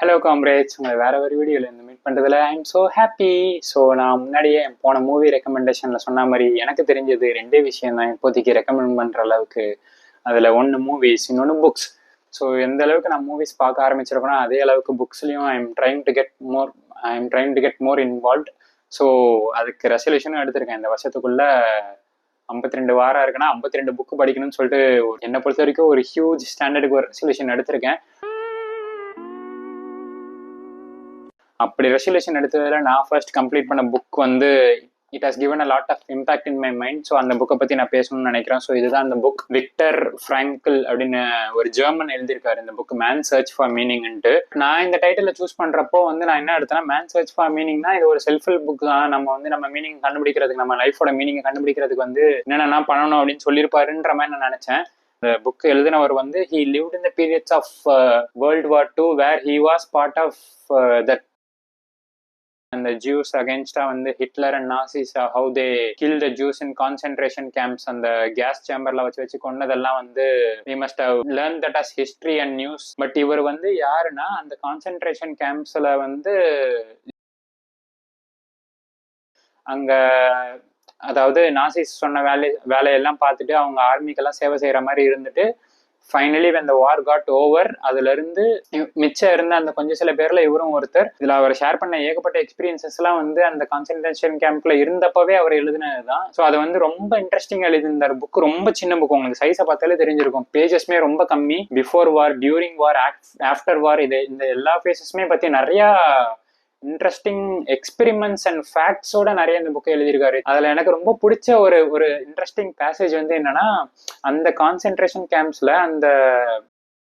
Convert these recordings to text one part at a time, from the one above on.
Hello comrades, உங்களை வேற ஒரு வீடியோவில் இருந்து மீட் பண்ணுறதுல I am so happy. So நான் முன்னாடியே போன மூவி ரெக்கமெண்டேஷனில் சொன்ன மாதிரி எனக்கு தெரிஞ்சது ரெண்டே விஷயம் தான் இப்போதைக்கு ரெக்கமெண்ட் பண்ணுற அளவுக்கு. அதில் ஒன்று மூவிஸ், இன்னொன்று புக்ஸ். ஸோ எந்த அளவுக்கு நான் மூவிஸ் பார்க்க ஆரம்பிச்சிருக்கேன்னா அதே அளவுக்கு புக்ஸ்லையும் I am trying to get more involved. So அதுக்கு ரெசல்யூஷனும் எடுத்திருக்கேன். இந்த வருஷத்துக்குள்ள 52 வாரம் இருக்குன்னா 52 புக்கு படிக்கணும்னு சொல்லிட்டு என்னை பொறுத்த வரைக்கும் ஒரு ஹியூஜ் ஸ்டாண்டர்டுக்கு ஒரு ரெசல்யூஷன் எடுத்திருக்கேன். அப்படி ரெசல்யூஷன் எடுத்ததில் நான் ஃபர்ஸ்ட் கம்ப்ளீட் பண்ண புக் வந்து it has given a lot of impact in my mind. So அந்த புக்கை பற்றி நான் பேசணும்னு நினைக்கிறேன். ஸோ இதுதான் அந்த புக். விக்டர் ஃப்ராங்கிள் அப்படின்னு ஒரு ஜெர்மன் எழுதியிருக்காரு இந்த புக், மேன் சர்ச் ஃபார் மீனிங்ன்ட்டு. நான் இந்த டைட்டில் சூஸ் பண்ணுறப்போ வந்து நான் என்ன எடுத்தேன்னா, மேன் சர்ச் ஃபார் மீனிங்னா இது ஒரு செல்ஃப் ஹெல்ப் புக் தான். நம்ம மீனிங் கண்டுபிடிக்கிறதுக்கு, நம்ம லைஃபோட மீனிங்கை கண்டுபிடிக்கிறதுக்கு வந்து என்னென்ன பண்ணணும் அப்படின்னு சொல்லியிருப்பாருன்ற மாதிரி நான் நினச்சேன். இந்த புக் எழுதினவர் வந்து he lived in the periods of World War II where he was part of that அந்த ஜூஸ் அகேன்ஸ்டா வந்து Hitler and Nazis how they kill the Jews in concentration camps, அந்த கேஸ் சேம்பர்ல வச்சு கொண்டதெல்லாம் வந்து we must have learned that as history and news. But இவர் வந்து யாருன்னா, அந்த கான்சென்ட்ரேஷன் கேம்ப்ஸ்ல வந்து அங்க அதாவது நாசிஸ் சொன்ன வேலையெல்லாம் பார்த்துட்டு அவங்க ஆர்மிக்கெல்லாம் சேவை செய்யற மாதிரி இருந்துட்டு finally when the war got over, அதுல இருந்து மிச்சம் இருந்த அந்த கொஞ்சம் சில பேர்ல இவரும் ஒருத்தர். இதுல அவர் ஷேர் பண்ண ஏகப்பட்ட எக்ஸ்பீரியன்சஸ் எல்லாம் வந்து அந்த கான்சென்ட்ரேஷன் கேம்ப்ல இருந்தப்பவே அவர் எழுதினதுதான். ஸோ அது வந்து ரொம்ப இன்ட்ரெஸ்டிங்கா எழுதியிருந்தார். புக் ரொம்ப சின்ன புக், உங்களுக்கு சைஸை பார்த்தாலே தெரிஞ்சிருக்கும். பேஜஸ்மே ரொம்ப கம்மி. பிஃபோர் வார், டியூரிங் வார், ஆஃப்டர் வார், இந்த எல்லா ஃபேஸஸுமே பத்தி நிறைய இன்ட்ரெஸ்டிங் எக்ஸ்பெரிமெண்ட்ஸ் அண்ட் ஃபேக்ட்ஸோட நிறைய இந்த புக்கை எழுதியிருக்காரு. அதுல எனக்கு ரொம்ப பிடிச்ச ஒரு இன்ட்ரெஸ்டிங் பேசேஜ் வந்து என்னன்னா, அந்த கான்சென்ட்ரேஷன் கேம்ப்ஸ்ல அந்த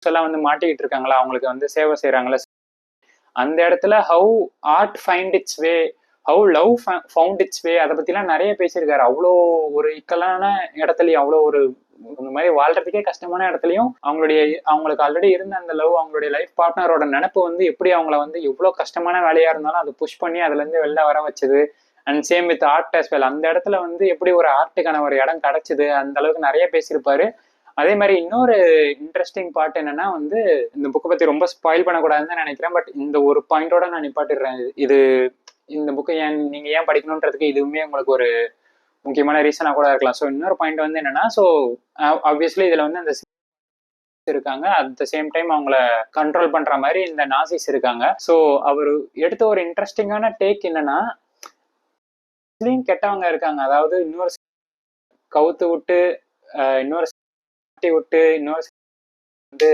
எல்லாம் வந்து மாட்டிக்கிட்டு இருக்காங்களா, அவங்களுக்கு வந்து சேவை செய்யறாங்களா, அந்த இடத்துல how art find its way, how love found its way, அதை பத்திலாம் நிறைய பேசியிருக்காரு. அவ்வளோ ஒரு இக்கலான இடத்துலயும், அவ்வளோ ஒரு இந்த மாதிரி வாழ்றதுக்கே கஷ்டமான இடத்துலயும் அவங்களுக்கு ஆல்ரெடி இருந்த அந்த லவ், அவங்களுடைய லைஃப் பார்ட்னரோட நினைப்பு வந்து எப்படி அவங்கள வந்து எவ்வளவு கஷ்டமான வேலையா இருந்தாலும் அதை புஷ் பண்ணி அதுல இருந்து வெளில வர வச்சது. And same with art as well. அந்த இடத்துல வந்து எப்படி ஒரு ஆர்ட்டுக்கான ஒரு இடம் கிடைச்சது, அந்த அளவுக்கு நிறைய பேசியிருப்பாரு. அதே மாதிரி இன்னொரு இன்ட்ரெஸ்டிங் பார்ட் என்னன்னா வந்து, இந்த புக்கை பத்தி ரொம்ப ஸ்பாயில் பண்ணக்கூடாதுன்னு நினைக்கிறேன். பட் இந்த ஒரு பாயிண்டோட நான் நிப்பாட்டிடுறேன். இந்த புக்கை நீங்க ஏன் படிக்கணுன்றதுக்கு இதுவுமே உங்களுக்கு ஒரு முக்கியமான ரீசனா கூட இருக்கலாம். ஸோ இன்னொரு பாயிண்ட் வந்து என்னன்னா, ஸோ ஆப்வியஸ்லி இதுல வந்து அந்த இருக்காங்க, அட் த சேம் டைம் அவங்கள கண்ட்ரோல் பண்ற மாதிரி இந்த நாசிஸ் இருக்காங்க. ஸோ அவர் எடுத்த ஒரு இன்ட்ரெஸ்டிங்கான டேக் என்னன்னா, கெட்டவங்க இருக்காங்க, அதாவது இன்னொரு கவுத்து விட்டு இன்னொரு விட்டு இன்னொரு வந்து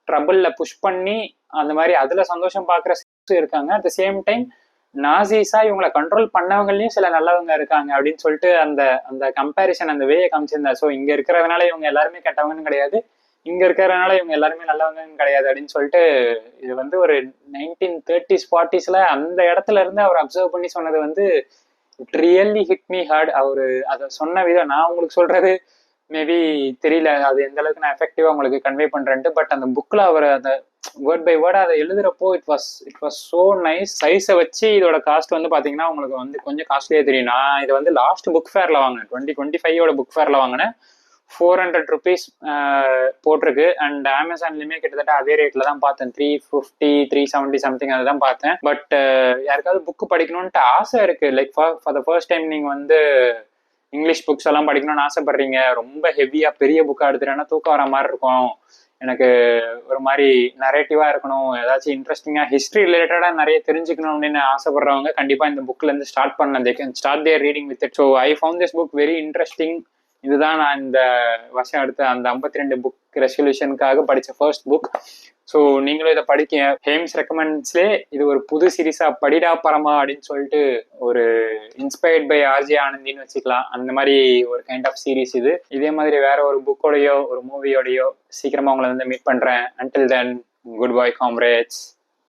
ட்ரபிள்ல புஷ் பண்ணி அந்த மாதிரி அதுல சந்தோஷம் பார்க்குற இருக்காங்க. அட் த சேம் டைம் நாசிஸா இவங்களை கண்ட்ரோல் பண்ணவங்களையும் சில நல்லவங்க இருக்காங்க அப்படின்னு சொல்லிட்டு அந்த அந்த கம்பேரிசன், அந்த வேயை காமிச்சிருந்தா. ஸோ இங்க இருக்கிறதுனால இவங்க எல்லாருமே கெட்டவங்கன்னு கிடையாது, இங்க இருக்கிறதுனால இவங்க எல்லாருமே நல்லவங்கன்னு கிடையாது அப்படின்னு சொல்லிட்டு, இது வந்து ஒரு 1930s 40s அந்த இடத்துல இருந்து அவர் அப்சர்வ் பண்ணி சொன்னது வந்து it really hit me heart. அவரு அதை சொன்ன விதம் நான் உங்களுக்கு சொல்றது மேபி தெரியல அது எந்த அளவுக்கு நான் எஃபெக்டிவா உங்களுக்கு கன்வே பண்றேன்ட்டு. பட் அந்த புக்ல அவர் அந்த வேர்ட் பை வேர்ட் அதை எழுதுறப்போ இட் வாஸ் சோ நைஸ். சைஸை வச்சு இதோட காஸ்ட் வந்து பாத்தீங்கன்னா உங்களுக்கு வந்து கொஞ்சம் காஸ்ட்லியே தெரியும். நான் இதை வந்து லாஸ்ட் புக் ஃபேர்ல வாங்கினேன், 2025 புக் ஃபேர்ல வாங்கினேன். 400 rupees போட்டிருக்கு. அண்ட் அமேசான்லயுமே கிட்டத்தட்ட அதே ரேட்ல தான் பார்த்தேன், 350 370 சம்திங் அதுதான் பார்த்தேன். பட் யாருக்காவது புக் படிக்கணும்ட்டு ஆசை இருக்கு, like for the first time நீங்க வந்து இங்கிலீஷ் புக்ஸ் எல்லாம் படிக்கணும்னு ஆசைப்படுறீங்க, ரொம்ப ஹெவியா பெரிய புக்கா எடுத்துட்டேன்னா தூக்கம் வர மாதிரி இருக்கும், எனக்கு ஒரு மாதிரி நரேட்டிவா இருக்கணும், ஏதாச்சும் இன்ட்ரெஸ்டிங்கா ஹிஸ்டரி ரிலேட்டடா நிறைய தெரிஞ்சுக்கணும் அப்படின்னு ஆசைப்படுறவங்க கண்டிப்பா இந்த புக்ல இருந்து ஸ்டார்ட் பண்ண they can start their reading with it. So I found this book very interesting. இதுதான் நான் இந்த வருஷம் அடுத்த அந்த 52 புக் ரெசல்யூஷனுக்காக படிச்ச ஃபர்ஸ்ட் புக். ஸோ நீங்களும் இதை படிக்க ஹேம்ஸ் ரெக்கமெண்ட்ஸ்லே இது ஒரு புது சீரீஸா படிடா பரமா அப்படின்னு சொல்லிட்டு ஒரு இன்ஸ்பயர்ட் பை ஆர்ஜே ஆனந்தின்னு வச்சுக்கலாம். அந்த மாதிரி ஒரு கைண்ட் ஆஃப் சீரீஸ் இது. இதே மாதிரி வேற ஒரு புக்கோடையோ ஒரு மூவியோடையோ சீக்கிரமா உங்களை வந்து மீட் பண்றேன். Until then, goodbye comrades.